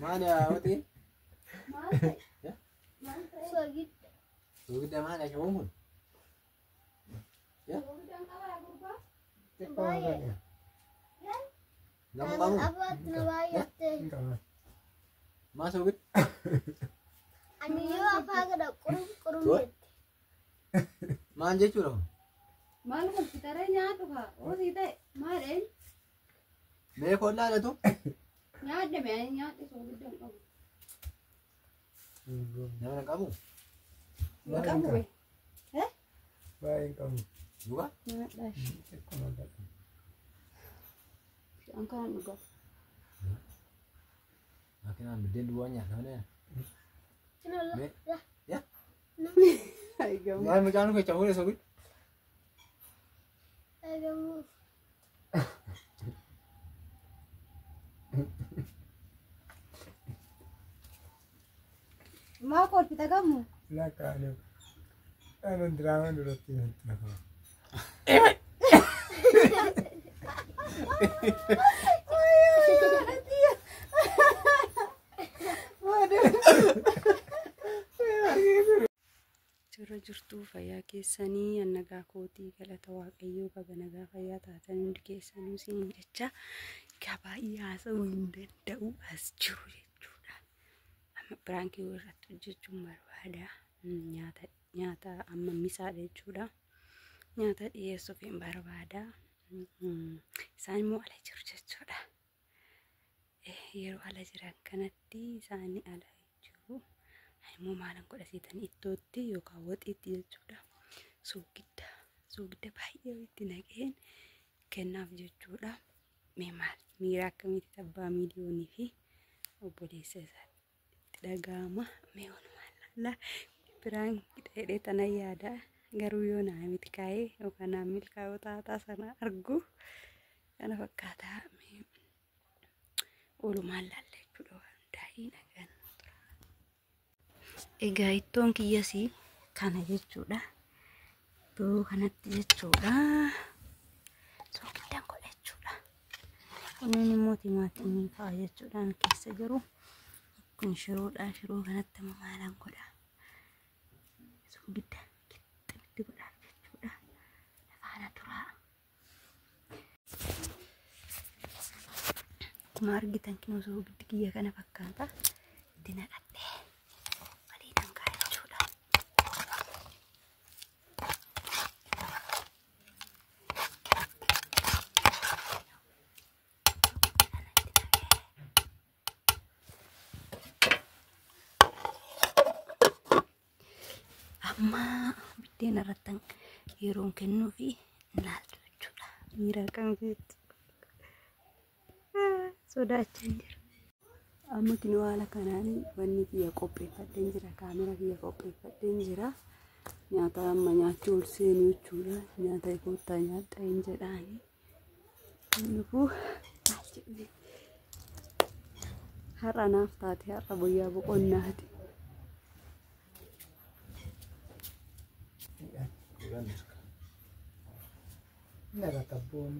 Mana Oti? Mana? Ya? Sogit. Sogit mana kamu? Ya? Bayar. Kamu? Apa bayar teh? Mas Sogit? Ani yo apa kada kurung Tuh. Manje curang. Malu kan kita renya tuh kak. Oh kita maren. Me kolla ada tuh? Nyade me nyade so gitu kamu. Jangan kamu. Kamu be. Baik kamu. Juga? Nyade. Si angkat juga. Makin ambil duanya, mana? Cina Me? lah. Ya? Hai kamu. Jangan macam ke cawul Sogit. Kamu. Mau kau kita kamu. Lah kan. Anu drama dulu tuh. Jirra jirtuu fayyaa keessanii annagaa kootii galata waaqayyoo baga nagaa fayyaa taatan hundi keessanuu siin jecha baay'ee haasa'uu hin danda'u as jiru jechuudha. Amma biraankii irratti hojjechuun barbaada. Nyaata amma misaadha jechuudha. Nyaata dhiyeessuuf hin barbaada. Isaan immoo ala jiru jechuudha. Yeroo ala jiran kanatti isaanii ala jiru. Immoo maalan godhasiitan ittootti yookaan waxiitti jechuudha. Soogidda baay'ee itti naqeen kennaaf jechuudha. Mee maal miira akkamitti abbaa miiliyoonii fi obboleessa isaatti dhaga'ama. Mee walumaan laallaa biraan hidhee tana yaada garuu yoo naa miti kaa'ee yookaan naa milkaa'oo taataa sana argu kana fakkaataa walumaan laalla jechuudha. Waan hundaa'ii nagaan. Egaa ittoon kiyyasii kana jechuudha. Ittoo kanatti jechuudha. Soogiddaan godha jechuudha. Kunneen immoo timaatimii fa'aa jechuudhaan keessa jiru. Kun shiroodha. Shiroo kanatti immoo maalan godha. Soogiddaan qixximitti godha jechuudha. Faana turaa. Akkuma argitan kinoo soogiddi kiyya kana fakkaata. Itti naqadhee. Amma biddeen irratti yeroon kennuu fi ilaaltu jechuudha. Miira akkamitti sodaachaa jira. Amma kinoo haala kanaan wanni kiyya qopheeffadheen jira. Kaamera kiyya qopheeffadheen jira. Nyaata amma nyaachuu ol seenu jechuudha. Nyaata koottaa nyaadhaan jedhaani. Kanaafuu maal jedhee har'a naaf taate har'a guyyaa boqonnaati. Nggak tabun.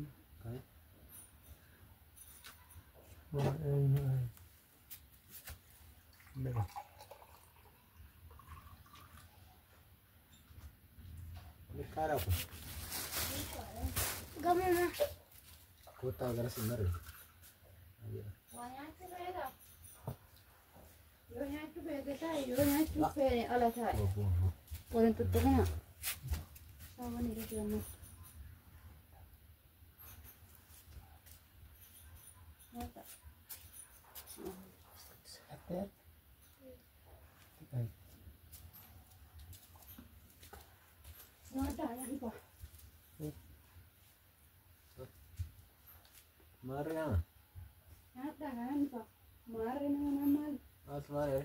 Cara apa? Gamana. Kota gara sinar. Yo nyatu beda tay, yo nyatu pe ala tay. Boleh tutupnya. Sama nih dia bilang. Mata. Sehat. Mata ya ibu. Marah. Mata kan pak. Mari nama. Mas marah.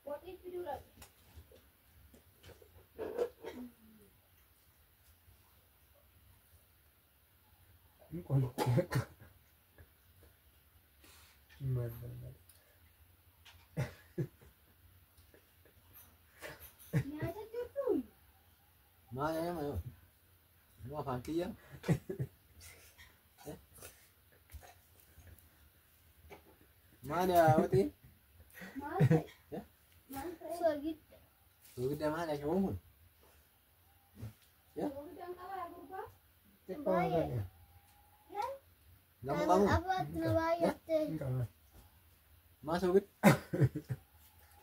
Buat itu dulu. Mana ya mayo? Mau fanti ya? Maal yaa wati? Maal ta'e? Maal ta'e? Soogidda. Soogidda maal yaa shawoon kun? Soogiddan qabaa gurbaa? Xiqqoo Baay'ee. kan Gamu Kan qabu? afaatti na baay'atte. hin qaban. Maa soogidda?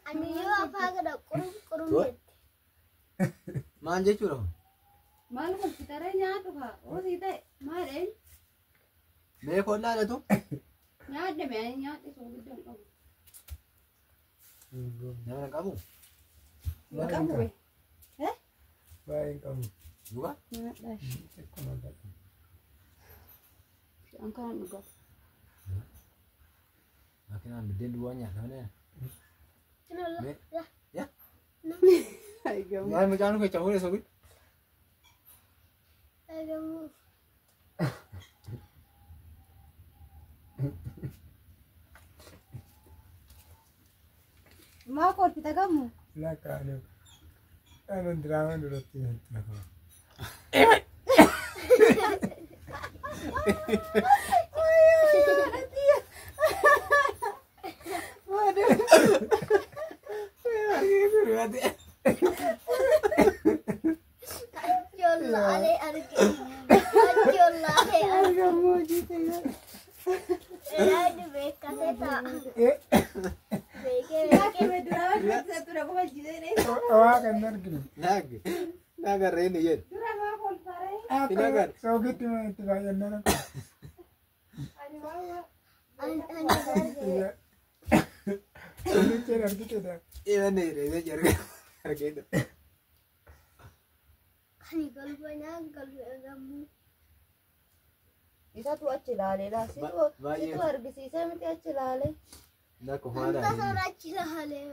Ani yoo afaa gada qurum What? jette. Maal jechuudha? Maal kun fitaree nyaatu haa? Hoosii ta'e maal een? Mee kollaa dhatu? Nyaadde mee nyaadde soogiddan qabu. Nama qabu? Hin qabu bee. Baay'ee hin qabu. Duuba? Nyaadhaa ishee. Xiqqoo kan. An kanan dhugaa. Makinaan biddeen duwwaa nyaata malee. Cinolla. Mee? Yaa. Yaa? Eegamu. Maal mucaan keessa fuudhee soogidda? Eegamu. Maa kolfita gamu? Lakkaa'anii kan diraamaa duratti himtu. Jollaalee arge. Jollaalee arge. Eegamu hojii ta'e. Elaayini beekkatee taa'a. Beekee Yaaqee mee duraa beeksisa ture qofa jireenye. Waa kan arginu. Naagi. Naagarree inni jedhu. Dura maa kolfaree? Akka soogitti maa itti baay'annaan akka. Ani waa ani arge. Soogicheen argitedha. Imanne reezee argeedha. Ani galbanyaa galbee Isatu achi ilaaleedha. Situ argisiisee miti achi ilaale. Nakko Wanta faadhaa. sooraachi ilaalee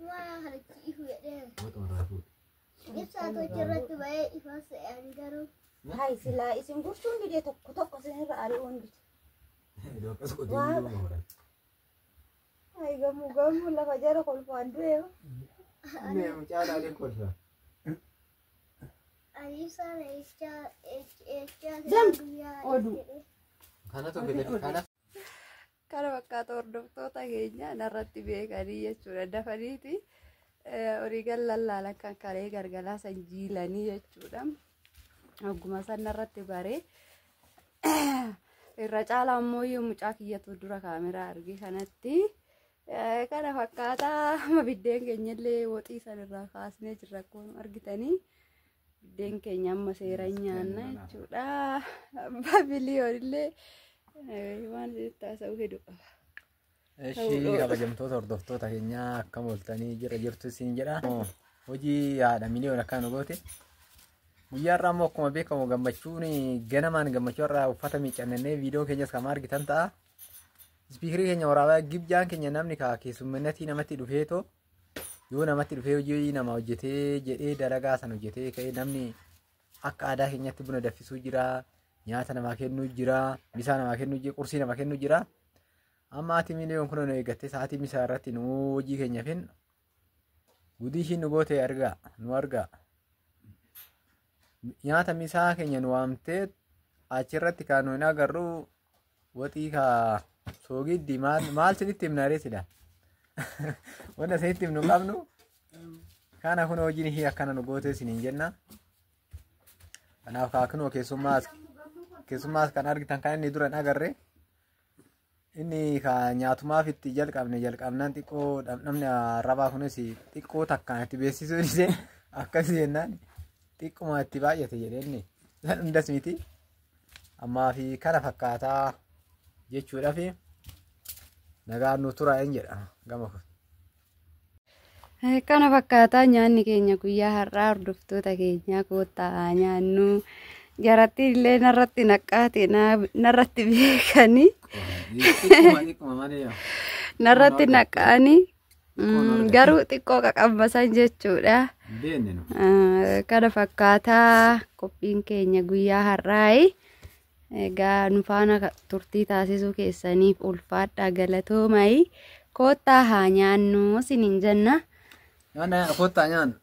waa harki ifu jedhee. Mootummaa irraa fuudhe. Ibsaa tokko irratti ba'ee ifaa se'an garuu. Hai silaa isin gurtuun didee tokko tokko isinirra ari'uun dide. Iddoo akkas qotii jiru mooraa. Hai gamu lafa jara kolfaan du'e. Mee mucaa laalee kolfa. Ani ibsaan eechaa Oduu. Kanatu fide kana. Kana fakkaata hordoftoota keenya narratti beekanii jechuudha. Dafaniiti horii lallaalan kan kalee gargalaa san jiilanii jechuudha. Ogguma san narratti baree irra caalaa ammoo mucaa kiyyatu dura kaameraa arge kanatti kana fakkaata biddeen keenyallee woxii san irraa kaasnee jirra akkuma argitanii. Biddeen keenya amma seera nyaanna jechuudha. Biliyoonillee waan taasisuu hedduu qaba. Ishii kabajamtoota hordoftoota keenyaa akkam ooltanii jirtu isin jedha. Hojii haadha miliyoona akka nu goote. Guyyaa irraa immoo akkuma beekamu gammachuun ganamaan gammachuu irraa uffata miiccannee viidiyoo keenyas kan argitan ta'a. Ispiikirii keenya waraabaa gibjaan keenya namni keessummaatti namatti dhufeetoo yoo namatti dhufee hojii nama hojjetee jedhee dalagaa san hojjetee ka'ee namni akka aadaa keenyatti buna danfisuu jira. Nyaata namaa kennuu jira. Misaa namaa kennuu jira. Qursii namaa kennuu jira. Amma ati miliyoon kun nu eeggattee sa'aatii misaa irratti nu hojii keenya fin gudii ishiin nu goote argaa nu argaa. Nyaata misaa keenya nu waamtee achirratti kan nu hin agarru waxii ka soogiddi maal sinitti himnaaree sila. Wanta sinitti himnu qabnu kana kun hojiin ishii akkana nu goote isiniin jenna. Kanaaf kaakunoo keessummaas kan argitan kan inni dura hin agarre. Inni ka nyaatumaaf itti jalqabnaan xiqqoo namni arrabaa kunis xiqqoo takkaan itti beeksisuu dide akkasii jennaan xiqquma itti baay'ate jedheenni san hundas miti ammaa fi kana fakkaataa jechuudhaaf nagaan nu tura hin jedha gama kun. Kana fakkaataa nyaanni keenya guyyaa har'aa hordoftoota keenyaa koottaa nyaannu jaratti illee narratti naqaate narratti beekanii narratti naqanii garuu xiqqoo qaqabbasan jechuudha. Kana fakkaataa qophiin keenya guyyaa har'aa egaa nu faana turtii taasisuu keessaniif ulfaadhaa galatoomaa koottaa haa nyaannu isiniin jenna. Nyaanna koottaa nyaannu.